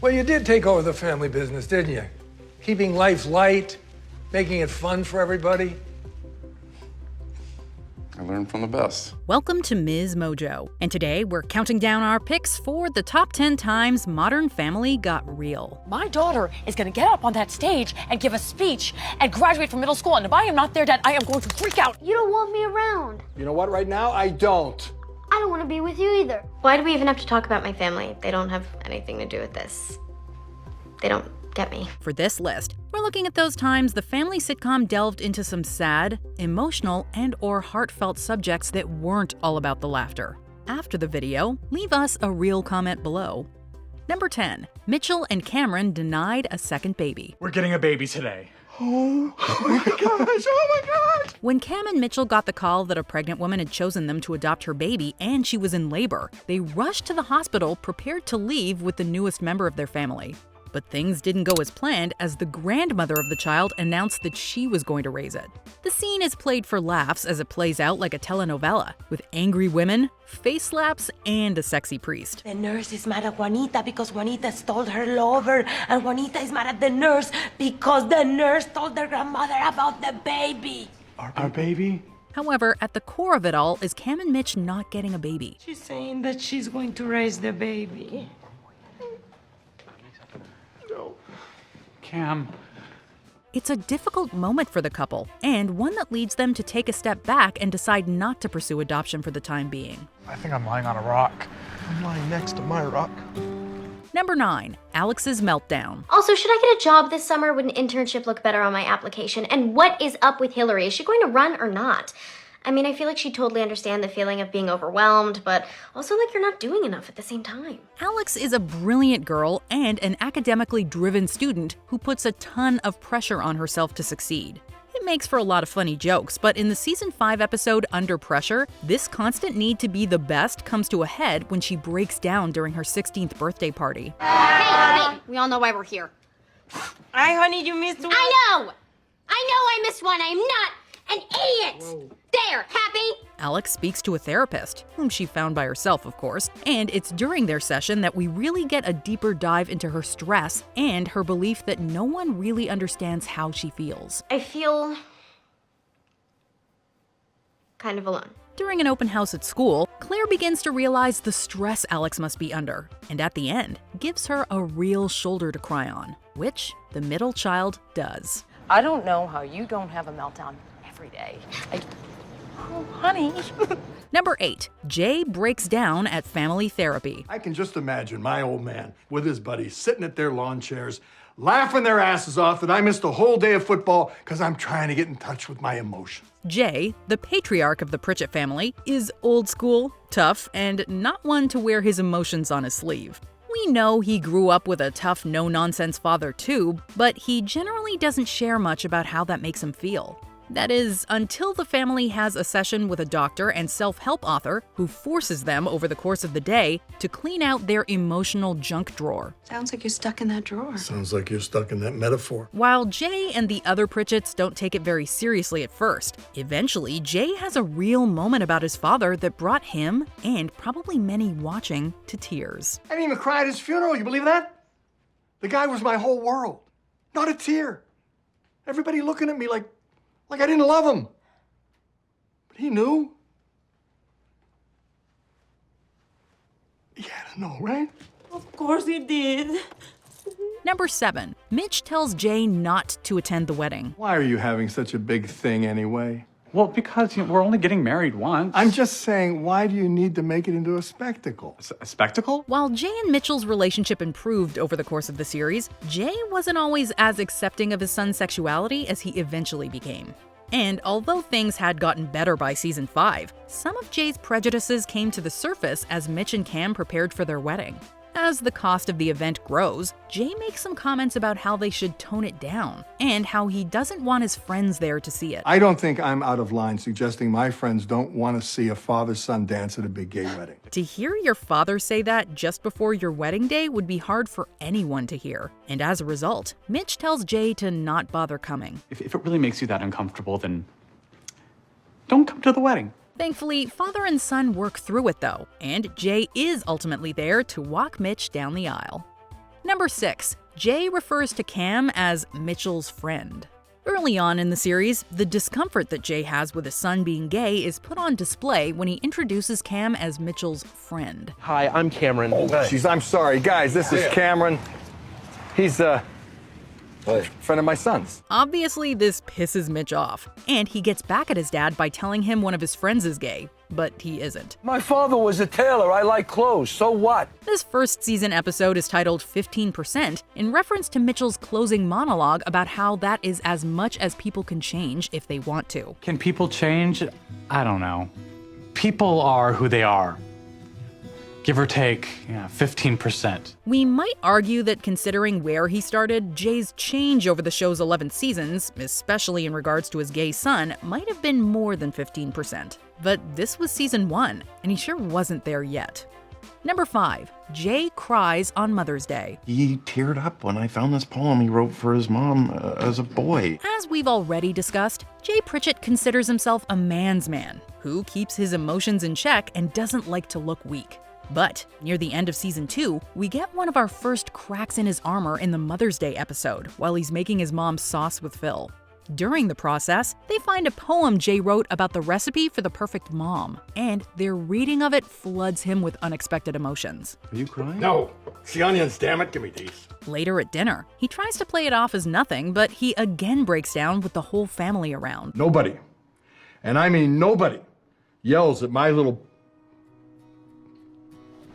Well, you did take over the family business, didn't you? Keeping life light, making it fun for everybody. I learned from the best. Welcome to MsMojo, and today we're counting down our picks for the top 10 times Modern Family got real. My daughter is gonna get up on that stage and give a speech and graduate from middle school, and if I am not there, Dad, I am going to freak out. You don't want me around. You know what, right now, I don't. I don't want to be with you either. Why do we even have to talk about my family? They don't have anything to do with this. They don't get me. For this list, we're looking at those times the family sitcom delved into some sad, emotional, and/or heartfelt subjects that weren't all about the laughter. After the video, leave us a real comment below. Number 10. Mitchell and Cameron denied a second baby. We're getting a baby today. Oh my gosh, oh my God! When Cam and Mitchell got the call that a pregnant woman had chosen them to adopt her baby and she was in labor, they rushed to the hospital prepared to leave with the newest member of their family. But things didn't go as planned as the grandmother of the child announced that she was going to raise it. The scene is played for laughs as it plays out like a telenovela, with angry women, face slaps, and a sexy priest. The nurse is mad at Juanita because Juanita stole her lover, and Juanita is mad at the nurse because the nurse told their grandmother about the baby. Our baby? However, at the core of it all is Cam and Mitch not getting a baby. She's saying that she's going to raise the baby. Cam. It's a difficult moment for the couple, and one that leads them to take a step back and decide not to pursue adoption for the time being. I think I'm lying on a rock. I'm lying next to my rock. Number 9. Alex's meltdown. Also, should I get a job this summer? Would an internship look better on my application? And what is up with Hillary? Is she going to run or not? I mean, I feel like she'd totally understand the feeling of being overwhelmed, but also like you're not doing enough at the same time. Alex is a brilliant girl and an academically driven student who puts a ton of pressure on herself to succeed. It makes for a lot of funny jokes, but in the season 5 episode Under Pressure, this constant need to be the best comes to a head when she breaks down during her 16th birthday party. Hey, we all know why we're here. Hi, honey, you missed one. I know I missed one. I'm not an idiot. Whoa. There, happy? Alex speaks to a therapist, whom she found by herself, of course, and it's during their session that we really get a deeper dive into her stress and her belief that no one really understands how she feels. I feel kind of alone. During an open house at school, Claire begins to realize the stress Alex must be under, and at the end, gives her a real shoulder to cry on, which the middle child does. I don't know how you don't have a meltdown every day. Oh, honey. Number 8. Jay breaks down at family therapy. I can just imagine my old man with his buddies sitting at their lawn chairs, laughing their asses off that I missed a whole day of football because I'm trying to get in touch with my emotions. Jay, the patriarch of the Pritchett family, is old school, tough, and not one to wear his emotions on his sleeve. We know he grew up with a tough, no-nonsense father too, but he generally doesn't share much about how that makes him feel. That is, until the family has a session with a doctor and self-help author who forces them over the course of the day to clean out their emotional junk drawer. Sounds like you're stuck in that drawer. Sounds like you're stuck in that metaphor. While Jay and the other Pritchetts don't take it very seriously at first, eventually Jay has a real moment about his father that brought him, and probably many watching, to tears. I didn't even cry at his funeral, you believe that? The guy was my whole world. Not a tear. Everybody looking at me like I didn't love him. But he knew. He had to know, right? Of course he did. Number 7. Mitch tells Jay not to attend the wedding. Why are you having such a big thing anyway? Well, because we're only getting married once. I'm just saying, why do you need to make it into a spectacle? A spectacle? While Jay and Mitchell's relationship improved over the course of the series, Jay wasn't always as accepting of his son's sexuality as he eventually became. And although things had gotten better by season 5, some of Jay's prejudices came to the surface as Mitch and Cam prepared for their wedding. As the cost of the event grows, Jay makes some comments about how they should tone it down, and how he doesn't want his friends there to see it. I don't think I'm out of line suggesting my friends don't want to see a father-son dance at a big gay wedding. To hear your father say that just before your wedding day would be hard for anyone to hear. And as a result, Mitch tells Jay to not bother coming. If it really makes you that uncomfortable, then don't come to the wedding. Thankfully, father and son work through it though, and Jay is ultimately there to walk Mitch down the aisle. Number 6. Jay refers to Cam as Mitchell's friend. Early on in the series, the discomfort that Jay has with his son being gay is put on display when he introduces Cam as Mitchell's friend. Hi, I'm Cameron. I'm sorry. Guys, this is Cameron. He's a friend of my son's. Obviously, this pisses Mitch off, and he gets back at his dad by telling him one of his friends is gay, but he isn't. My father was a tailor. I like clothes. So what? This first season episode is titled 15% in reference to Mitchell's closing monologue about how that is as much as people can change if they want to. Can people change? I don't know. People are who they are. Give or take, 15%. We might argue that considering where he started, Jay's change over the show's 11 seasons, especially in regards to his gay son, might have been more than 15%. But this was season 1, and he sure wasn't there yet. Number 5. Jay cries on Mother's Day. He teared up when I found this poem he wrote for his mom as a boy. As we've already discussed, DeDe Pritchett considers himself a man's man, who keeps his emotions in check and doesn't like to look weak. But near the end of season 2, we get one of our first cracks in his armor in the Mother's Day episode while he's making his mom sauce with Phil. During the process, they find a poem Jay wrote about the recipe for the perfect mom, and their reading of it floods him with unexpected emotions. Are you crying? No. It's the onions, damn it. Give me these. Later at dinner, he tries to play it off as nothing, but he again breaks down with the whole family around. Nobody, and I mean nobody, yells at my little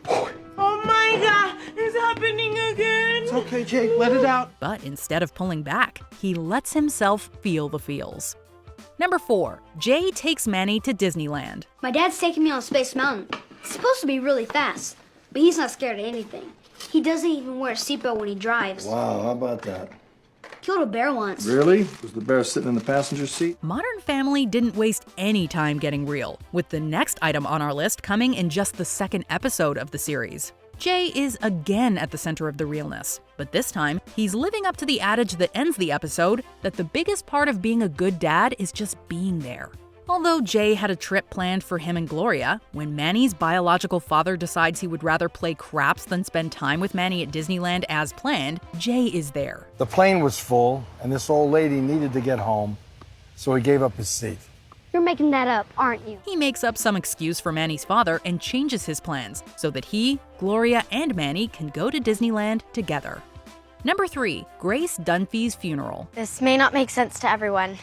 boy. Oh my God, it's happening again. It's okay, Jake. Let it out. But instead of pulling back, he lets himself feel the feels. Number 4. Jay takes Manny to Disneyland. My dad's taking me on Space Mountain. It's supposed to be really fast, but he's not scared of anything. He doesn't even wear a seatbelt when he drives. Wow, how about that? Killed a bear once. Really? Was the bear sitting in the passenger seat? Modern Family didn't waste any time getting real, with the next item on our list coming in just the second episode of the series. Jay is again at the center of the realness, but this time, he's living up to the adage that ends the episode that the biggest part of being a good dad is just being there. Although Jay had a trip planned for him and Gloria, when Manny's biological father decides he would rather play craps than spend time with Manny at Disneyland as planned, Jay is there. The plane was full, and this old lady needed to get home, so he gave up his seat. You're making that up, aren't you? He makes up some excuse for Manny's father and changes his plans so that he, Gloria, and Manny can go to Disneyland together. Number 3. Grace Dunphy's funeral. This may not make sense to everyone,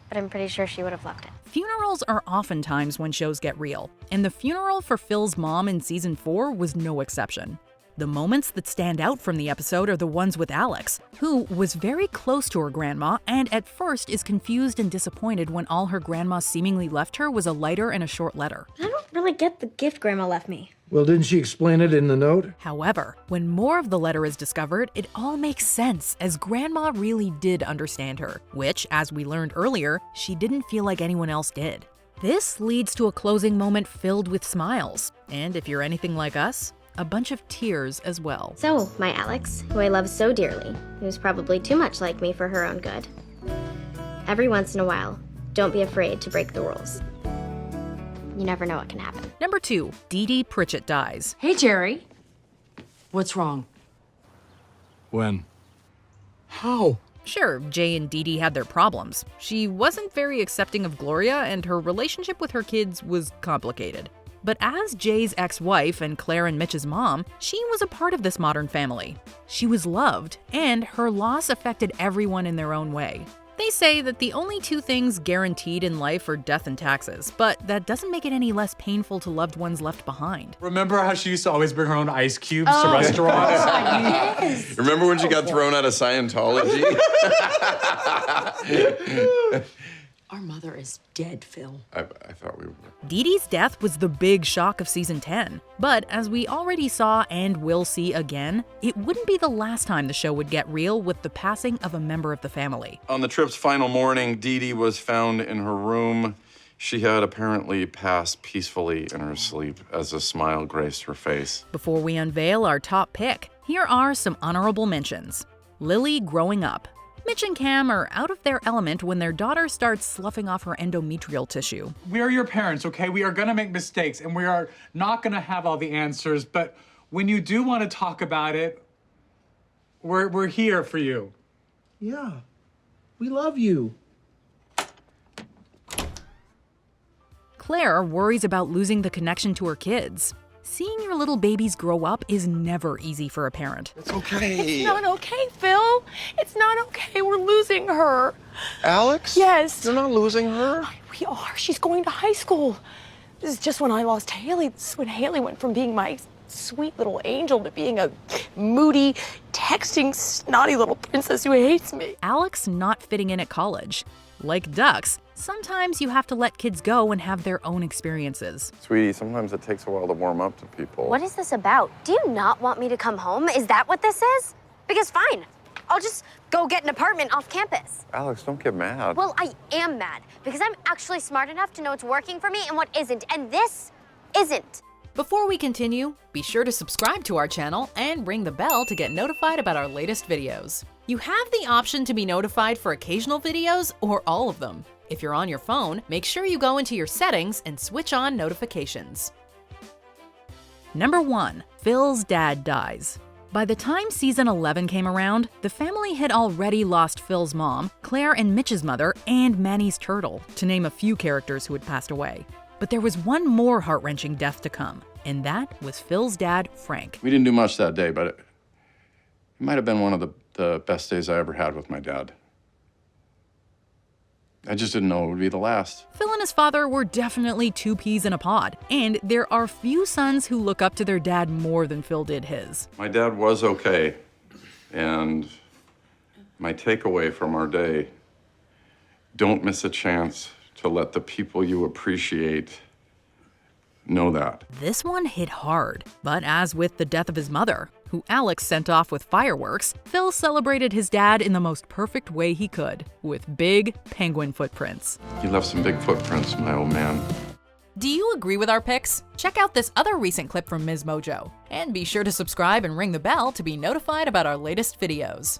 but I'm pretty sure she would have loved it. Funerals are often times when shows get real, and the funeral for Phil's mom in season 4 was no exception. The moments that stand out from the episode are the ones with Alex, who was very close to her grandma and at first is confused and disappointed when all her grandma seemingly left her was a lighter and a short letter. I don't really get the gift Grandma left me. Well, didn't she explain it in the note? However, when more of the letter is discovered, it all makes sense, as Grandma really did understand her, which, as we learned earlier, she didn't feel like anyone else did. This leads to a closing moment filled with smiles, and if you're anything like us, a bunch of tears as well. So, my Alex, who I love so dearly, who's probably too much like me for her own good. Every once in a while, don't be afraid to break the rules. You never know what can happen. Number 2, DeDe Pritchett dies. Hey, Jerry. What's wrong? When? How? Sure, Jay and DeDe had their problems. She wasn't very accepting of Gloria, and her relationship with her kids was complicated. But as Jay's ex-wife and Claire and Mitch's mom, she was a part of this modern family. She was loved, and her loss affected everyone in their own way. They say that the only 2 things guaranteed in life are death and taxes, but that doesn't make it any less painful to loved ones left behind. Remember how she used to always bring her own ice cubes to restaurants? Yes. Remember when she got thrown out of Scientology? Our mother is dead, Phil. I thought we were. DeDe's death was the big shock of season 10, but as we already saw and will see again, it wouldn't be the last time the show would get real with the passing of a member of the family. On the trip's final morning, DeDe was found in her room. She had apparently passed peacefully in her sleep as a smile graced her face. Before we unveil our top pick, here are some honorable mentions. Lily growing up. Mitch and Cam are out of their element when their daughter starts sloughing off her endometrial tissue. We are your parents, okay? We are gonna make mistakes, and we are not gonna have all the answers, but when you do want to talk about it, We're here for you. Yeah. We love you. Claire worries about losing the connection to her kids. Seeing your little babies grow up is never easy for a parent. It's okay. It's not okay, Phil. It's not okay. We're losing her. Alex? Yes. You're not losing her? We are. She's going to high school. This is just when I lost Haley. This is when Haley went from being my sweet little angel to being a moody, texting, snotty little princess who hates me. Alex not fitting in at college. Like ducks, sometimes you have to let kids go and have their own experiences. Sweetie, sometimes it takes a while to warm up to people. What is this about? Do you not want me to come home? Is that what this is? Because fine, I'll just go get an apartment off campus. Alex, don't get mad. Well, I am mad because I'm actually smart enough to know what's working for me and what isn't, and this isn't. Before we continue, be sure to subscribe to our channel and ring the bell to get notified about our latest videos. You have the option to be notified for occasional videos or all of them. If you're on your phone, make sure you go into your settings and switch on notifications. Number 1. Phil's dad dies. By the time season 11 came around, the family had already lost Phil's mom, Claire and Mitch's mother, and Manny's turtle, to name a few characters who had passed away. But there was one more heart-wrenching death to come, and that was Phil's dad, Frank. We didn't do much that day, but it might have been one of the best days I ever had with my dad. I just didn't know it would be the last. Phil and his father were definitely two peas in a pod, and there are few sons who look up to their dad more than Phil did his. My dad was okay, and my takeaway from our day, don't miss a chance to let the people you appreciate know that. This one hit hard, but as with the death of his mother, who Alex sent off with fireworks, Phil celebrated his dad in the most perfect way he could, with big penguin footprints. He left some big footprints, my old man. Do you agree with our picks? Check out this other recent clip from MsMojo, and be sure to subscribe and ring the bell to be notified about our latest videos.